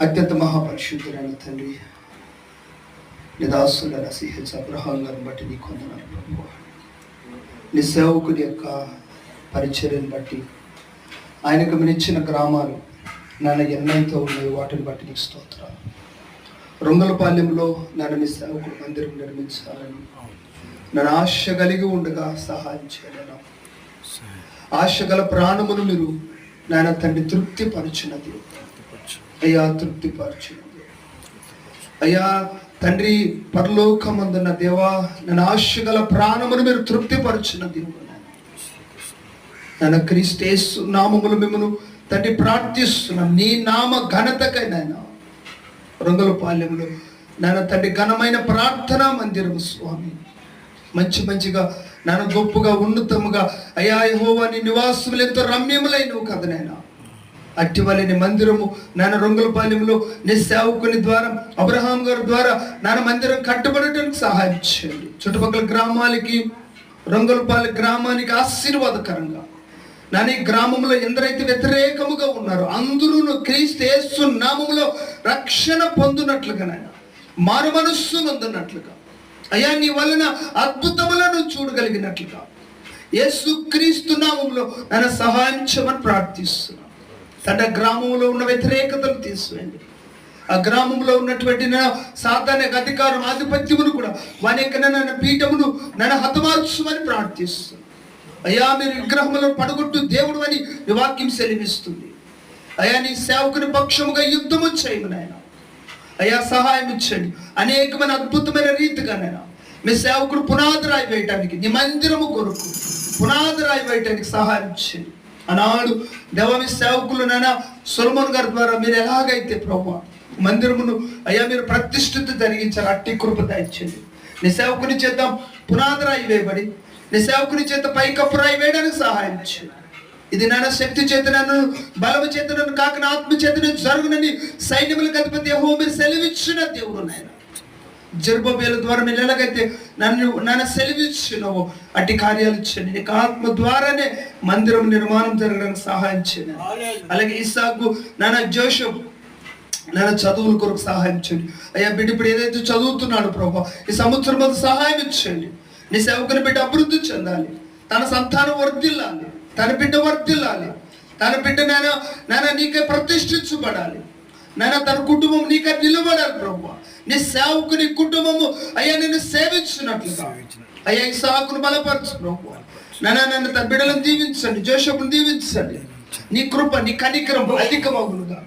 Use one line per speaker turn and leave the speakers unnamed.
అత్యంత మహాపరిశుద్ధులైన తండ్రి, నీ దాసులైన సిహెచ్ అబ్రహాం గారిని బట్టి నీ కొందనాలు ప్రభువా. నీ సేవకుని యొక్క పరిచర్యను బట్టి, ఆయనకు మీరిచ్చిన గ్రామాలు నన్ను ఎన్నైతే ఉన్నాయి, వాటిని బట్టి నీకు స్తోత్రాలు. రొంగలపాలెంలో నన్ను నీ సేవకుడు మందిరం నిర్మించాలని నన్ను ఆశ కలిగి ఉండగా సహాయం చేయలేను. ఆశ గల ప్రాణమును మీరు నాయన తండ్రి తృప్తిపరిచినది అయ్యా, తృప్తిపరిచినది అయ్యా తండ్రి. పరలోకమందున్న దేవా, నన్ను ఆశ గల ప్రాణమును మీరు తృప్తిపరిచినది నన్ను క్రీస్తు యేసు నామములు మిమ్మల్ని తండ్రి ప్రార్థిస్తున్నాం. నీ నామ ఘనతకై నాయన రొంగలపాలెంలో నాన్న తండ్రి ఘనమైన ప్రార్థనా మందిరం స్వామి, మంచిగా నాన్న గొప్పగా ఉన్నతముగా అయ్యా యెహోవా నీ నివాసములు ఎంతో రమ్యములైనవు కదా నాయన. అట్టివలే నీ మందిరము నాన్న రొంగలపాలెంలో నీ సేవకుని ద్వారా అబ్రహాం గారి ద్వారా నాన్న మందిరం కట్టబడటానికి సహాయం చేయండి. చుట్టుపక్కల గ్రామాలకి, రొంగలపాలెం గ్రామానికి ఆశీర్వాదకరంగా నాన్న ఈ గ్రామంలో ఎందరైతే వ్యతిరేకముగా ఉన్నారో అందరూ క్రీస్తు యేసు నామములో రక్షణ పొందునట్లుగా నాయన, మారు మనస్సు నొందునట్లుగా అయ్యా, నీ వలన అద్భుతములను చూడగలిగినట్లుగా యేసు క్రీస్తు నామములో నన్ను సహాయం చేయమని ప్రార్థిస్తున్నాను. తన గ్రామంలో ఉన్న వ్యతిరేకతను తీసివేయండి. ఆ గ్రామంలో ఉన్నటువంటి సాతానిక అధికారం, ఆధిపత్యమును కూడా వాని యొక్క నన్ను పీఠమును నన్ను హతమార్చమని ప్రార్థిస్తున్నాను. అయ్యా, మీరు విగ్రహములను పడగొట్టు దేవుడు అని నీ వాక్యం సెలవిస్తుంది. అయ్యా, నీ సేవకుని పక్షముగా యుద్ధము చేయమని ఆయన అయ్యా సహాయం ఇచ్చండి. అనేకమైన అద్భుతమైన రీతిగా నాయన మీ సేవకుడు పునాది రాయి వేయటానికి, నీ మందిరము కొరకు పునాది రాయి వేయటానికి సహాయం ఇచ్చండి. ఆనాడు దేవ మీ సేవకులు నాయన సొలొమోను గారి ద్వారా మీరు ఎలాగైతే ప్రభువా మందిరమును అయ్యా మీరు ప్రతిష్ఠిత జరిగించారు, అట్టి కృప దయచేయండి. నీ సేవకుని చేత పునాది రాయి వేయబడి నీ సేవకుని చేత పైకప్పు రాయి వేయడానికి సహాయం చేయండి. ఇది నాన్న శక్తి చేత నన్ను, బలము చేత నన్ను కాక నా ఆత్మ చేత నేను జరుగునని సైన్యములకు అధిపతి యెహోవా మీరు సెలవిచ్చిన దేవుడు నాయన. జెరుబ్బయలు ద్వారా మీరు ఎలాగైతే నన్ను సెలవిచ్చినవో అట్టి కార్యాలు ఇచ్చండి. నీకు ఆత్మ ద్వారానే మందిరం నిర్మాణం జరగడానికి సహాయం చేయండి. అలాగే ఇస్సాకు నాన్న జోషఫ్ నాన్న చదువుల కొరకు సహాయం చేయండి. అయ్యా బిడ్డ ఇప్పుడు ఏదైతే చదువుతున్నాడు ప్రభా, ఈ సంవత్సరం మొదటి సహాయం ఇచ్చండి. నీ సేవకుని బిడ్డ అభివృద్ధి చెందాలి, తన సంతానం వర్ధిల్లాలి, తన బిడ్డ వర్ధిల్లాలి, తన బిడ్డ నాన్న నీకే ప్రతిష్ఠించబడాలి నాన్న, తన కుటుంబం నీకే నిలబడాలి ప్రభు. నీ సేవకుని కుటుంబము అయ్యా నిన్ను సేవించినట్లుగా అయ్యా ఇస్సాకును బలపరచు ప్రభు. నన్ను తన బిడ్డలను దీవించండి, జోషపును దీవించండి. నీ కృప నీ కనికరం అధికమగునుగా.